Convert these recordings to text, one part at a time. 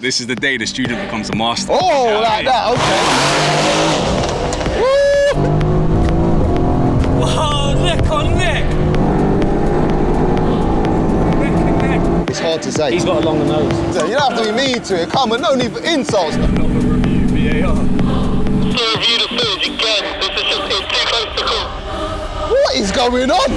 This is the day the student becomes a master. Oh, yeah, like that, okay. Woo! Wow, neck on neck. Neck and neck. It's hard to say. He's got a longer nose. You don't have to be mean to it. Come on, no need for insults. Not a review, VAR. Review the footage again. This is just too close to call. What is going on?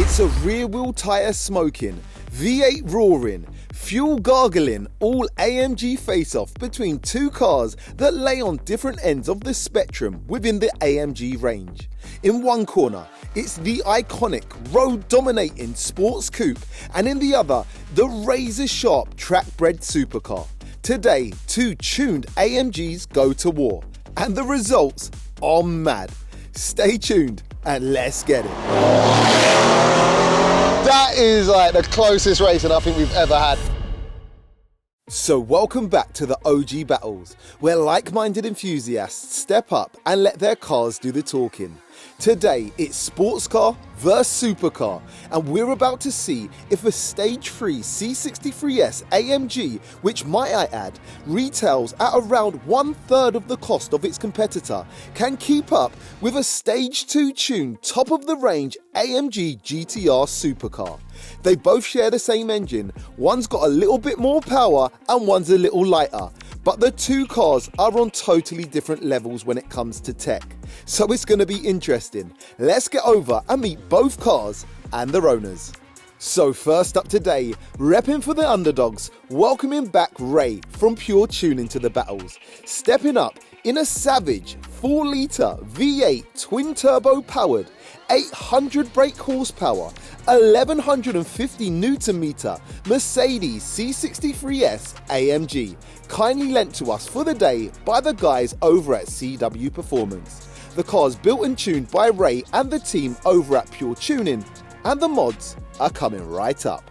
It's a rear wheel tyre smoking, V8 roaring, fuel gargling, all AMG face-off between two cars that lay on different ends of the spectrum within the AMG range. In one corner, it's the iconic, road-dominating sports coupe, and in the other, the razor-sharp track-bred supercar. Today, two tuned AMGs go to war, and the results are mad. Stay tuned and let's get it. That is like the closest racing I think we've ever had. So welcome back to the OG Battles, where like-minded enthusiasts step up and let their cars do the talking. Today, it's sports car versus supercar, and we're about to see if a Stage 3 C63 AMG, which might I add, retails at around 1/3 of the cost of its competitor, can keep up with a Stage 2 tuned top-of-the-range AMG GTR supercar. They both share the same engine, one's got a little bit more power and one's a little lighter, but the two cars are on totally different levels when it comes to tech. So it's going to be interesting. Let's get over and meet both cars and their owners. So first up today, repping for the underdogs, welcoming back Ray from Pure Tuning to the battles. Stepping up in a savage 4-litre V8 twin-turbo powered, 800 brake horsepower, 1150 Nm Mercedes C63 AMG, kindly lent to us for the day by the guys over at CW Performance. The car's built and tuned by Ray and the team over at Pure Tuning, and the mods are coming right up.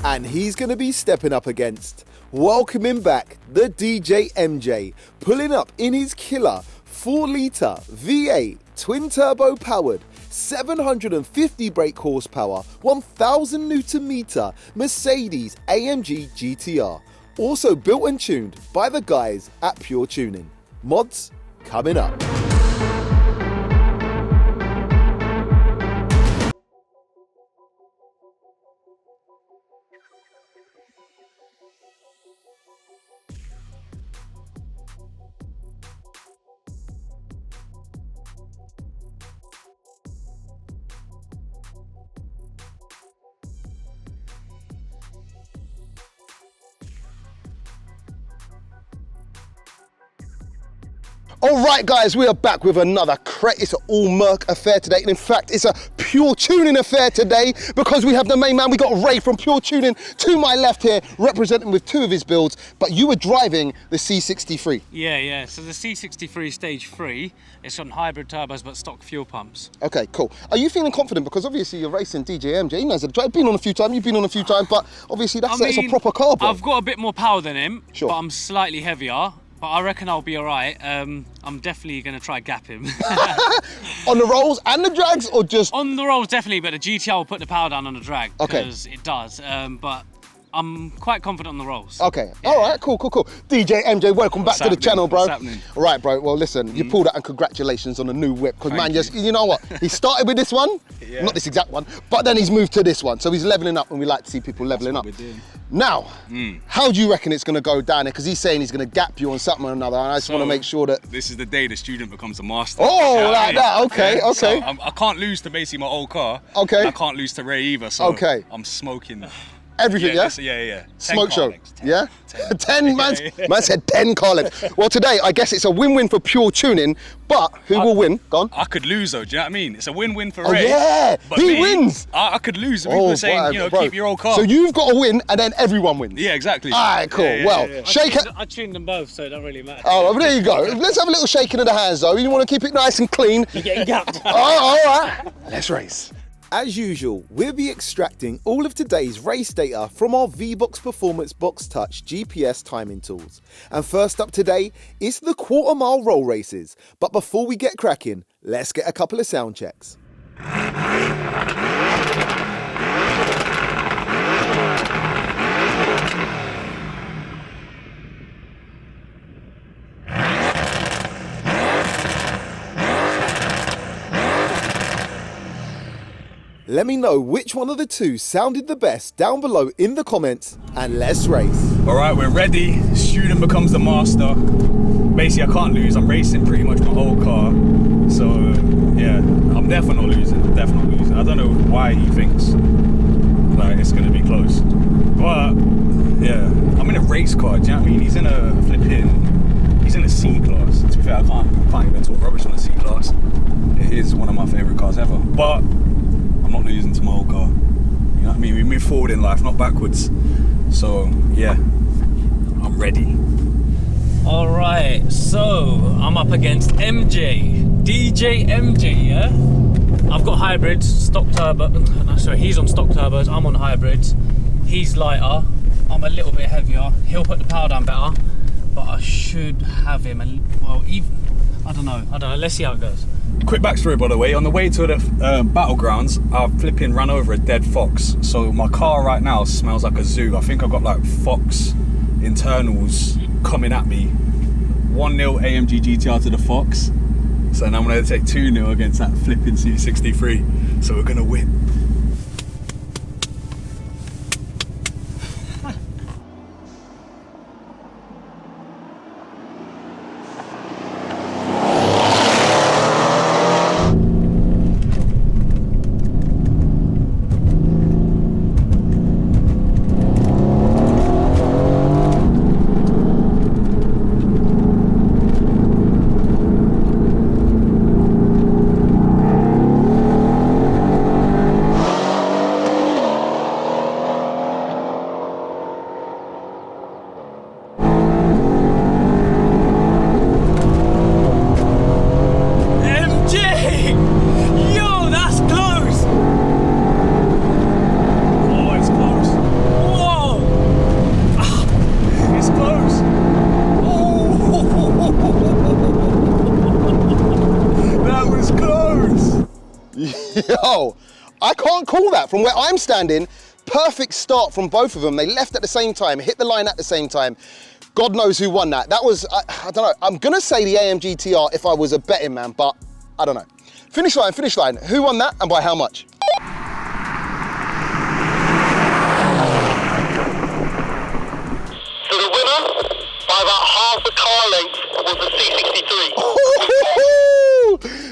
And he's going to be stepping up against, welcoming back the DJMJ, pulling up in his killer 4-litre V8 twin-turbo powered, 750 brake horsepower, 1000 Nm Mercedes AMG GTR. Also built and tuned by the guys at Pure Tuning. Mods coming up. All right, guys, we are back with another It's an all-Merc affair today. And in fact, it's a Pure Tuning affair today because we have the main man. We got Ray from Pure Tuning to my left here, representing with two of his builds. But you were driving the C63. Yeah. So the C63 Stage 3, it's on hybrid turbos but stock fuel pumps. Okay, cool. Are you feeling confident? Because obviously you're racing DJMJ. He knows the drive. Been on a few times. You've been on a few times, but obviously that's a proper car, bro. I've got a bit more power than him, sure, but I'm slightly heavier. But I reckon I'll be all right. I'm definitely going to try gap him. On the rolls and the drags, or just? On the rolls, definitely, but the GTR will put the power down on the drag. Okay. Because it does. But I'm quite confident on the rolls. Okay, yeah. All right, cool. DJMJ, welcome back to the channel, bro. What's happening? All right, bro, well, listen, you pulled out, and congratulations on the new whip, because man, you know what? He started with this one, yeah, not this exact one, but then he's moved to this one, so he's leveling up, and we like to see people leveling up. We're doing. Now, how do you reckon it's going to go down there? Because he's saying he's going to gap you on something or another, and I just want to make sure that... This is the day the student becomes a master. Oh, like that, okay, yeah, okay. So I can't lose to basically my old car. Okay. I can't lose to Ray either, so okay, I'm smoking. Everything, yeah? Yeah. Smoke show, 10. yeah? 10, man said 10 car legs. Well, today, I guess it's a win-win for Pure Tuning, but who will win? Go on. I could lose though, do you know what I mean? It's a win-win for Oh, Ray. yeah, but he wins. I could lose. People are saying, bro. keep your old car. So you've got to win, and then everyone wins. Yeah, exactly. All right, cool. Yeah. Shake it. I tuned them both, so it don't really matter. Oh, well, there you go. Let's have a little shaking of the hands, though. You want to keep it nice and clean. You're getting gapped. Oh, all right. Let's race. As usual, we'll be extracting all of today's race data from our VBox Performance Box Touch GPS timing tools. And first up today is the quarter mile roll races. But before we get cracking, let's get a couple of sound checks. Let me know which one of the two sounded the best down below in the comments, and let's race. All right, we're ready. Student becomes the master. Basically, I can't lose. I'm racing pretty much my whole car. So, yeah, I'm definitely not losing. I don't know why he thinks like it's gonna be close. But, yeah, I'm in a race car, do you know what I mean? He's in a C class. To be fair, I can't even talk rubbish on a C class. It is one of my favorite cars ever. But I'm not losing to my old car. You know what I mean? We move forward in life, not backwards. So, yeah, I'm ready. All right, so I'm up against MJ, DJMJ, yeah? I've got hybrids, stock turbo. No, sorry, he's on stock turbos, I'm on hybrids. He's lighter, I'm a little bit heavier. He'll put the power down better, but I should have him, I don't know, let's see how it goes. Quick backstory, by the way. On the way to the battlegrounds, I've flipping ran over a dead fox. So my car right now smells like a zoo. I think I've got like fox internals coming at me. 1-0 AMG GTR to the fox. So now I'm going to take 2-0 against that flipping C63. So we're going to win. Yo, I can't call that from where I'm standing. Perfect start from both of them. They left at the same time, hit the line at the same time. God knows who won that. That was, I don't know. I'm gonna say the AMG GTR if I was a betting man, but I don't know. Finish line, finish line. Who won that and by how much? So the winner, by about half the car length, was the C63.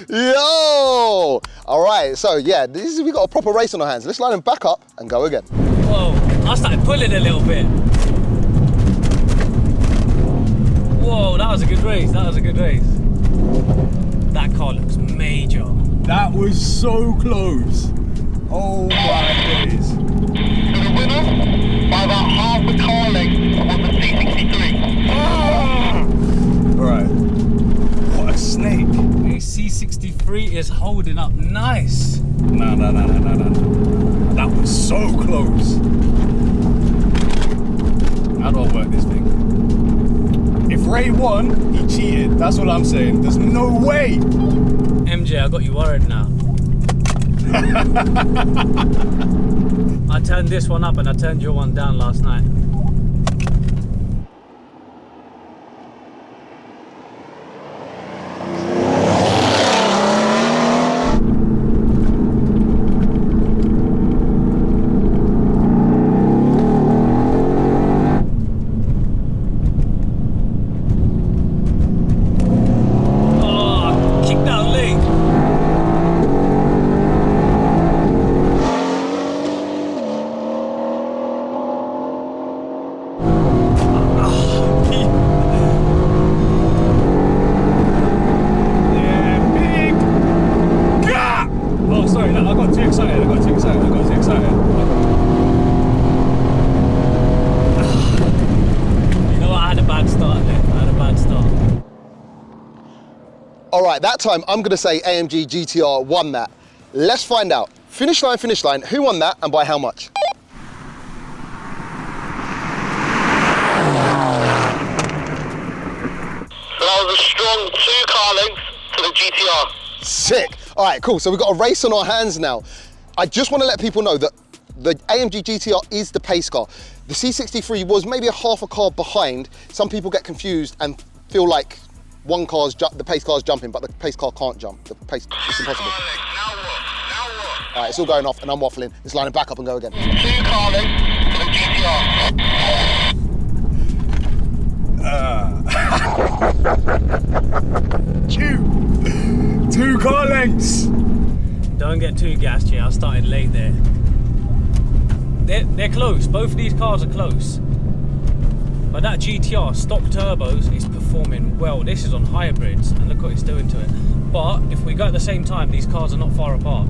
Yo! All right, so yeah, we got a proper race on our hands. Let's line them back up and go again. Whoa, I started pulling a little bit. Whoa, that was a good race, that car looks major. That was so close. Oh my days. So the winner, by about half the car length, was the C63. All right. What a snake. The C63 is holding up nice. No. That was so close. How do I work this thing? If Ray won, he cheated. That's what I'm saying. There's no way. MJ, I got you worried now. I turned this one up and I turned your one down last night. All right, that time I'm gonna say AMG GTR won that. Let's find out. Finish line. Who won that and by how much? That was a strong 2 car lengths to the GTR. Sick. All right, cool. So we've got a race on our hands now. I just want to let people know that the AMG GTR is the pace car. The C63 was maybe a half a car behind. Some people get confused and feel like the pace car's jumping, but the pace car can't jump. The pace, it's impossible. Now what? All right, it's all going off and I'm waffling. Let's line it back up and go again. 2 car lengths to the GTR. Two car lengths. Don't get too gassed, yeah. I started late there. They're close. Both of these cars are close. But that GTR stock turbos is performing well. This is on hybrids, and look what it's doing to it. But if we go at the same time, these cars are not far apart.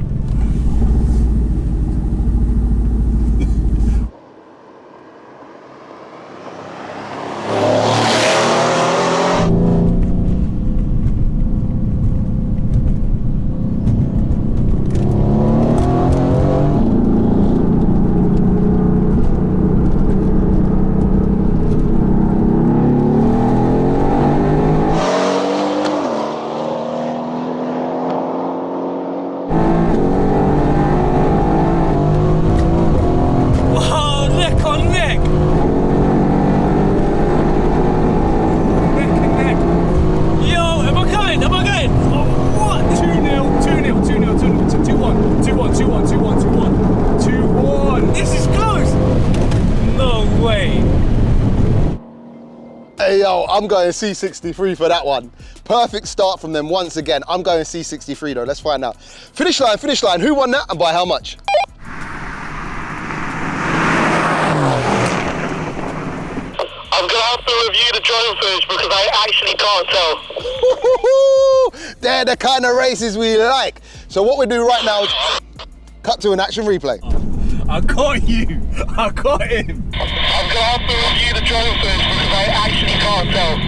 Hey yo, I'm going C63 for that one. Perfect start from them once again. I'm going C63 though, let's find out. Finish line, who won that and by how much? I'm gonna have to review the drone footage because I actually can't tell. They're the kind of races we like. So what we do right now is cut to an action replay. I got you. I got him. I'm gonna have to review the drone footage because I actually can't tell.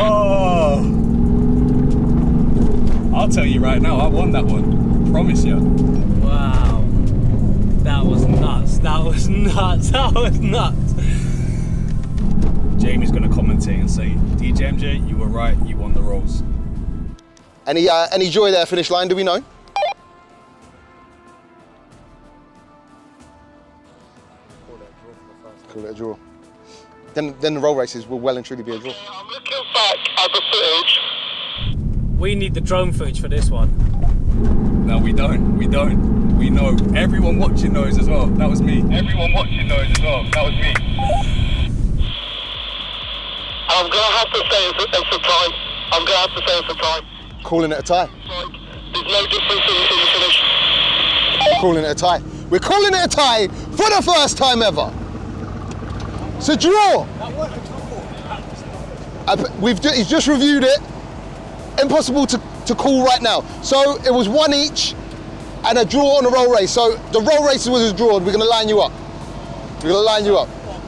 Oh. I'll tell you right now, I won that one. Promise you. Wow. That was nuts. That was nuts. That was nuts. Jamie's gonna commentate and say, DJMJ, you were right, you won the rolls. Any joy there, finish line, do we know? Call it a draw. Then the roll races will well and truly be a draw. I'm looking back at the footage. We need the drone footage for this one. No, we don't. We know. Everyone watching knows as well. That was me. Everyone watching knows as well. That was me. I'm gonna have to say it's a tie. I'm gonna have to say it's a tie. Calling it a tie. There's no difference in the finish. Calling it a tie. We're calling it a tie for the first time ever. It's a draw. He's just reviewed it. Impossible to call right now. So it was one each and a draw on a roll race. So the roll races was a draw. We're gonna line you up.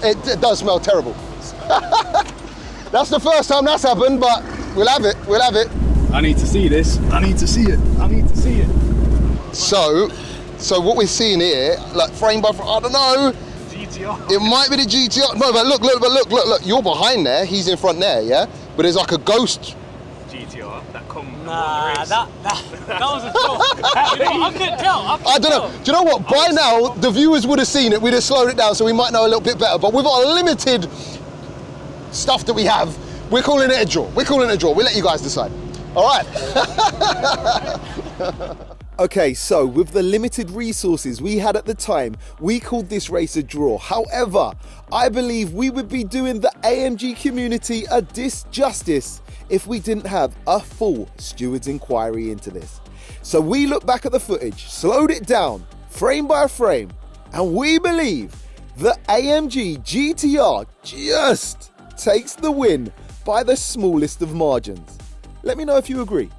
It does smell terrible. That's the first time that's happened, but we'll have it. I need to see this. I need to see it. So what we're seeing here, like frame by frame, I don't know. GTR. It might be the GTR. No, but look. You're behind there. He's in front there, yeah? But there's like a ghost. GTR that come. Nah, that was a draw. I couldn't tell. I don't know. Do you know what? By now, the viewers would have seen it. We'd have slowed it down, so we might know a little bit better. But with our limited stuff that we have, we're calling it a draw. We'll let you guys decide. All right. Okay, so with the limited resources we had at the time, we called this race a draw. However, I believe we would be doing the AMG community a disjustice if we didn't have a full steward's inquiry into this. So we looked back at the footage, slowed it down, frame by frame, and we believe the AMG GTR just takes the win by the smallest of margins. Let me know if you agree.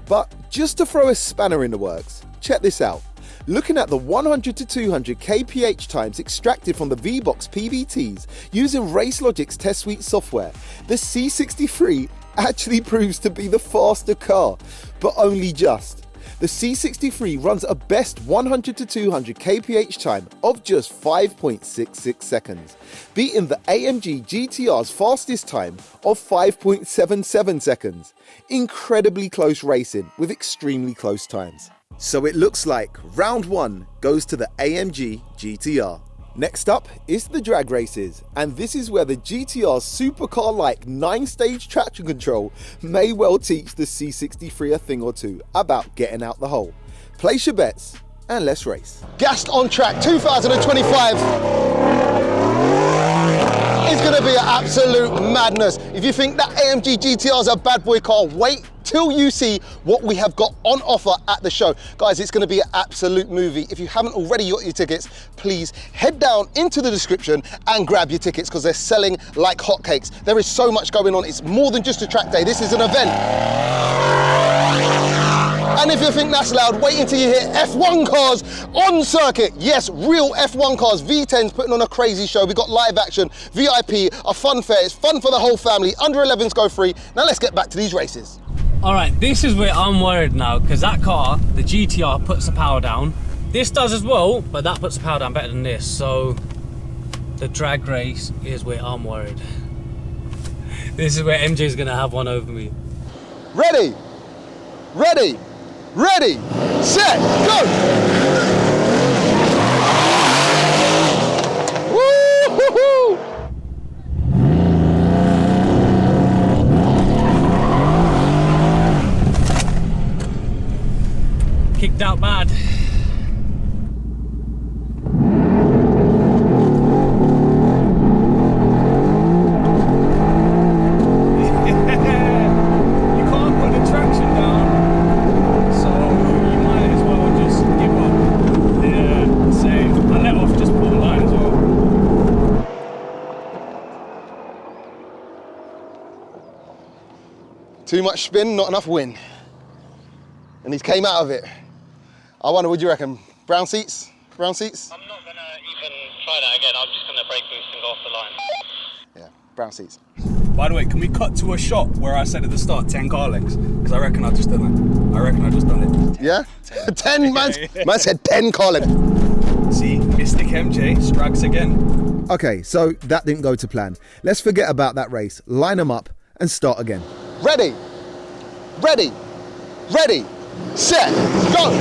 But just to throw a spanner in the works, check this out. Looking at the 100 to 200 kph times extracted from the V-Box PVTs using RaceLogic's Test Suite software, the C63 actually proves to be the faster car, but only just. the C63 runs a best 100 to 200 kph time of just 5.66 seconds, beating the AMG GTR's fastest time of 5.77 seconds. Incredibly close racing with extremely close times. So it looks like round 1 goes to the AMG GTR. Next up is the drag races, and this is where the GTR's supercar-like 9-stage traction control may well teach the C63 a thing or two about getting out the hole. Place your bets and let's race. Gassed on track 2025 is going to be an absolute madness. If you think that AMG GTR is a bad boy car, wait till you see what we have got on offer at the show. Guys, it's going to be an absolute movie. If you haven't already got your tickets, please head down into the description and grab your tickets because they're selling like hotcakes. There is so much going on. It's more than just a track day. This is an event. And if you think that's loud, wait until you hear F1 cars on circuit. Yes, real F1 cars, V10s putting on a crazy show. We've got live action, VIP, a fun fair. It's fun for the whole family. Under 11s go free. Now let's get back to these races. All right, this is where I'm worried now, because that car, the GTR, puts the power down. This does as well, but that puts the power down better than this. So the drag race is where I'm worried. This is where MJ is going to have one over me. Ready, ready, ready, set, go! Woo-hoo-hoo! Kicked out bad. Too much spin, not enough win. And he's came out of it. I wonder, what do you reckon? Brown seats? Brown seats? I'm not going to even try that again. I'm just going to brake boost and go off the line. Yeah, brown seats. By the way, can we cut to a shot where I said at the start 10 car lengths? Because I reckon I've just done it. I reckon I've just done it. Yeah? 10, man said 10 car lengths. See, Mystic MJ strags again. Okay, so that didn't go to plan. Let's forget about that race, line them up and start again. Ready, ready, ready, set, go!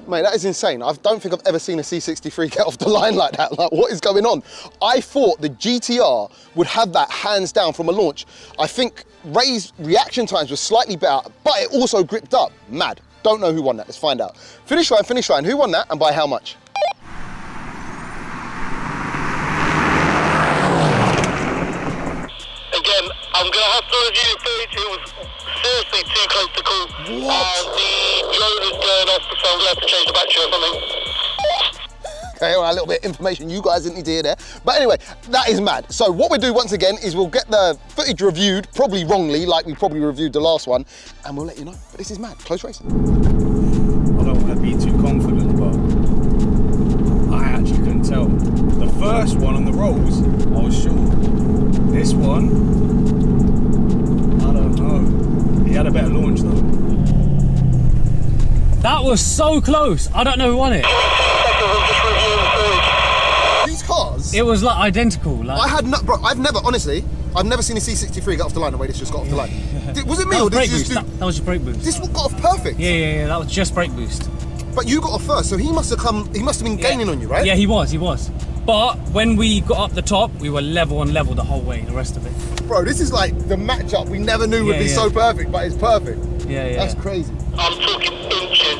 Mate, that is insane. I don't think I've ever seen a C63 get off the line like that. Like, what is going on? I thought the GTR would have that hands down from a launch. I think Ray's reaction times were slightly better, but it also gripped up. Mad. Don't know who won that. Let's find out. Finish line, finish line. Who won that and by how much? Again, I'm going to have to review the footage. It was seriously too close to call. What? The drone is going off, so I'm going to have to change the battery or something. Okay, all right, a little bit of information you guys didn't need to hear there. But anyway, that is mad. So what we'll do once again is we'll get the footage reviewed, probably wrongly, like we probably reviewed the last one, and we'll let you know. But this is mad, close racing. I don't want to be too confident, but I actually couldn't tell. The first one on the rolls, I was sure. This one, I don't know. He had a better launch though. That was so close. I don't know who won it. These cars? It was like identical. Like, I had no, bro, I've never seen a C63 get off the line the way this just got off the line. Was it me or did you just do... That was your brake boost. This one got off perfect. Yeah, that was just brake boost. But you got off first, so he must have been gaining on you, right? Yeah, he was. But when we got up the top, we were level on level the whole way, the rest of it. Bro, this is like the matchup we never knew would be so perfect, but it's perfect. Yeah. That's crazy. I'm talking inches,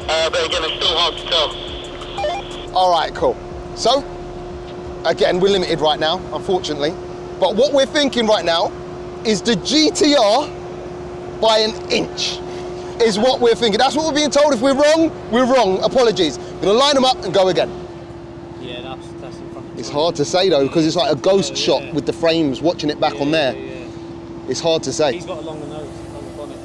but again, it's still hard to tell. All right, cool. So, again, we're limited right now, unfortunately. But what we're thinking right now is the GTR by an inch is what we're thinking. That's what we're being told. If we're wrong, we're wrong. Apologies. We're gonna line them up and go again. Yeah, that's in front of It's hard to say though, because it's like a ghost shot with the frames, watching it back on there. It's hard to say. He's got a longer nose on the bonnet.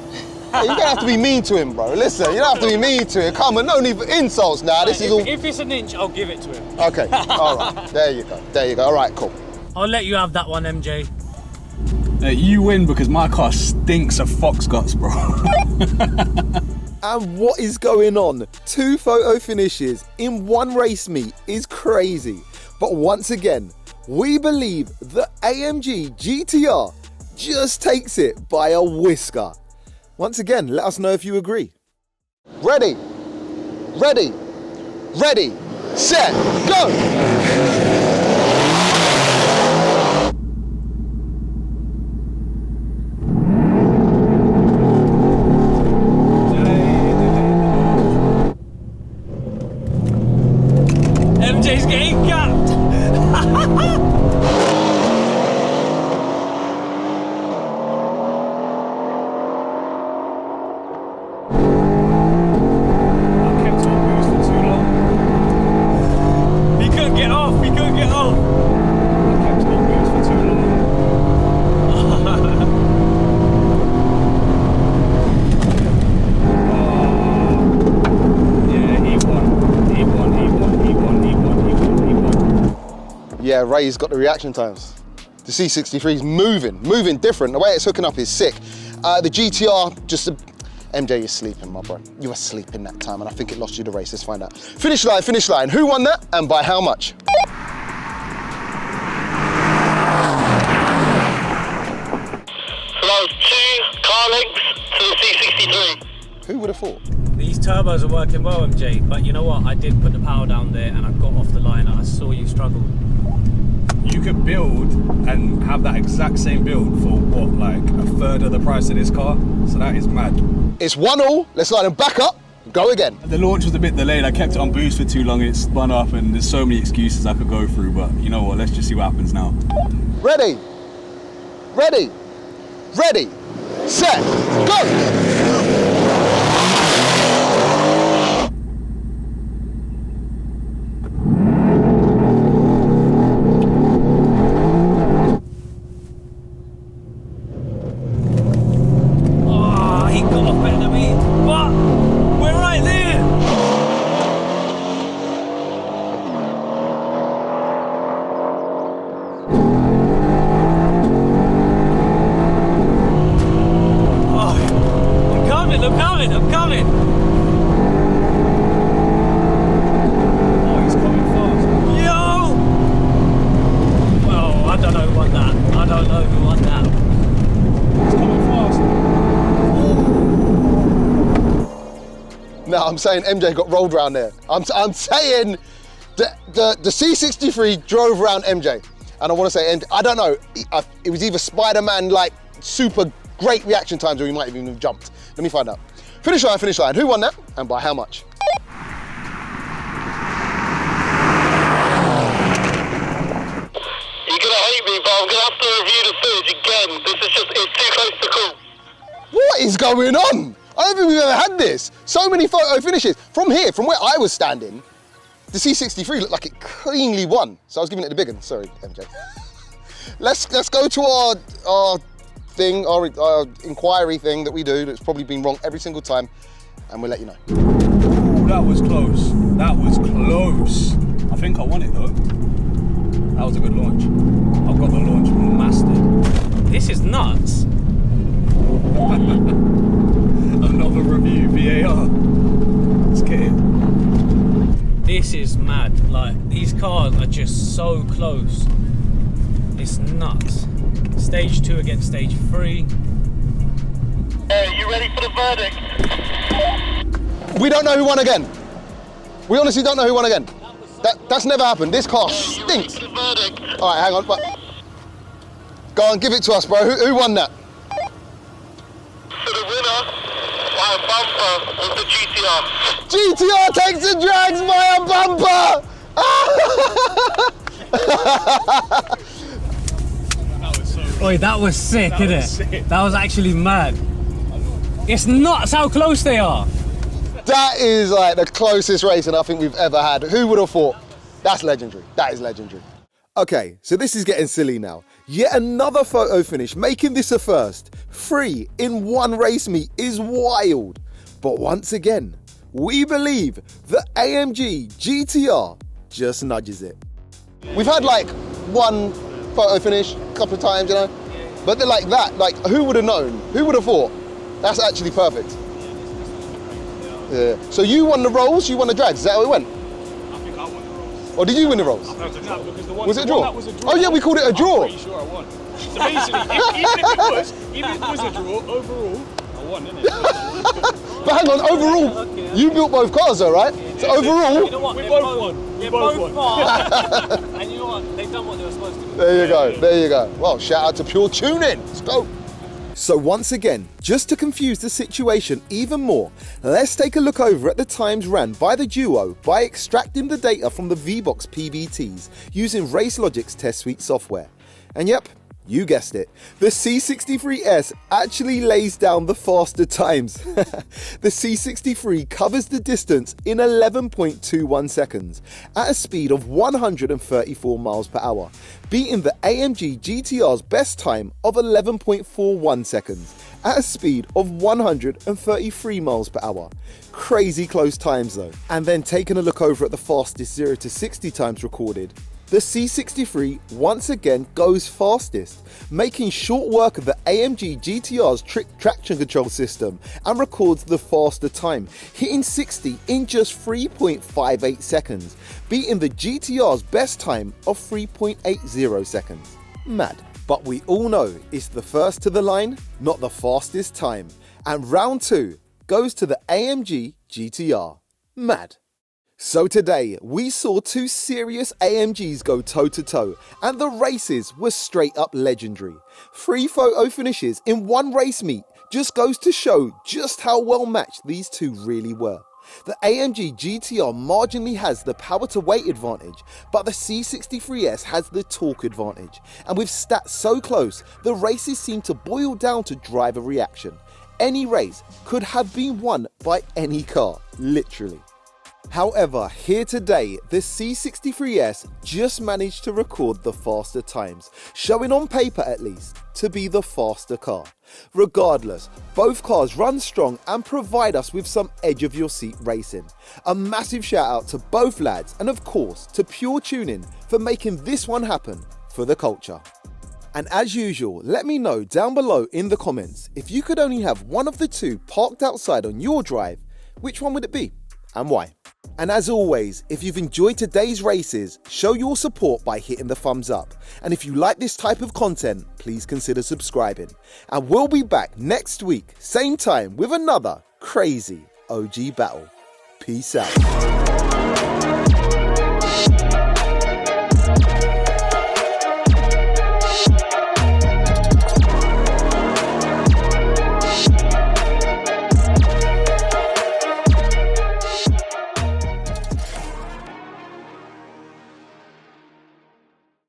Hey, you don't have to be mean to him, bro. Listen, you don't have to be mean to him. Come on, no need for insults now. This is all... If it's an inch, I'll give it to him. Okay, all right. There you go. There you go. All right, cool. I'll let you have that one, MJ. You win because my car stinks of fox guts, bro. And what is going on? 2 photo finishes in one race meet is crazy. But once again, we believe the AMG GTR just takes it by a whisker. Once again, let us know if you agree. Ready, ready, ready, set, go! MJ's getting gapped. Yeah, Ray's got the reaction times. The C63 is moving different. The way it's hooking up is sick. The GTR, MJ, you're sleeping, my bro. You were sleeping that time, and I think it lost you the race. Let's find out. Finish line. Who won that, and by how much? So that was 2 car lengths to the C63. Who would have thought? These turbos are working well, MJ, but you know what? I did put the power down there and I got off the line and I saw you struggle. You could build and have that exact same build for what, like a third of the price of this car? So that is mad. It's 1-1. Let's line them back up. Go again. The launch was a bit delayed. I kept it on boost for too long. It spun up and there's so many excuses I could go through, but you know what? Let's just see what happens now. Ready, ready, ready, set, go! I'm coming! Oh, he's coming fast. Yo! Well, I don't know who won that. He's coming fast. No, I'm saying MJ got rolled round there. I'm saying the C63 drove round MJ. And I want to say, I don't know, it was either Spider-Man, like super great reaction times, or he might have even jumped. Let me find out. Finish line. Who won that, and by how much? You're gonna hate me, but I'm gonna have to review the footage again. It's too close to call. What is going on? I don't think we've ever had this. So many photo finishes. From here, from where I was standing, the C63 looked like it cleanly won. So I was giving it the big one. Sorry, MJ. Let's go to our thing, our inquiry thing that we do that's probably been wrong every single time, and we'll let you know. Ooh, that was close. That was close. I think I won it though. That was a good launch. I've got the launch mastered. This is nuts. Another review, VAR. Let's get it. This is mad. Like, these cars are just so close. It's nuts. Stage 2 against stage 3. You ready for the verdict? We don't know who won again. We honestly don't know who won again. That was That's never happened. This car stinks. The verdict. All right, hang on. Go on, give it to us, bro. Who won that? So the winner by a bumper was the GTR. GTR takes the drags by a bumper! Oi, that was sick, innit? That was actually mad. It's nuts how close they are. That is like the closest racing I think we've ever had. Who would have thought? That's legendary. That is legendary. Okay, so this is getting silly now. Yet another photo finish, making this a first. 3 in one race meet is wild. But once again, we believe the AMG GTR just nudges it. We've had like one photo finish a couple of times, you know, but they're like that. Like, who would have known? Who would have thought? That's actually perfect. Yeah. So you won the rolls, you won the drags. Is that how it went? I think I won the rolls. Or did you win the rolls? No, because the one, Was it a the one draw? that was a draw. Oh yeah, we called it a draw. I'm pretty sure I won. So basically, even if it was a draw, overall, I won, innit? But hang on, overall, you built both cars though, right? So overall, You know what? We They both won. We both won. And you know what? They've done what they were supposed to do. there you go, there you go. Well, shout out to Pure Tuning. Let's go. So once again, just to confuse the situation even more, let's take a look over at the times ran by the duo by extracting the data from the VBox PBTs using RaceLogic's test suite software. And yep, you guessed it, the C63S actually lays down the faster times. The C63 covers the distance in 11.21 seconds at a speed of 134 miles per hour, beating the AMG GTR's best time of 11.41 seconds at a speed of 133 miles per hour. Crazy close times though. And then taking a look over at the fastest 0 to 60 times recorded, the C63 once again goes fastest, making short work of the AMG GTR's traction control system and records the faster time, hitting 60 in just 3.58 seconds, beating the GTR's best time of 3.80 seconds. Mad. But we all know it's the first to the line, not the fastest time. And round 2 goes to the AMG GTR. Mad. So today, we saw 2 serious AMGs go toe-to-toe, and the races were straight up legendary. 3 photo finishes in one race meet just goes to show just how well matched these two really were. The AMG GTR marginally has the power to weight advantage, but the C63S has the torque advantage. And with stats so close, the races seem to boil down to driver reaction. Any race could have been won by any car, literally. However, here today, the C63S just managed to record the faster times, showing on paper at least to be the faster car. Regardless, both cars run strong and provide us with some edge of your seat racing. A massive shout out to both lads and of course to Pure Tuning for making this one happen for the culture. And as usual, let me know down below in the comments, if you could only have one of the two parked outside on your drive, which one would it be and why? And as always, if you've enjoyed today's races, show your support by hitting the thumbs up. And if you like this type of content, please consider subscribing. And we'll be back next week, same time, with another crazy OG battle. Peace out.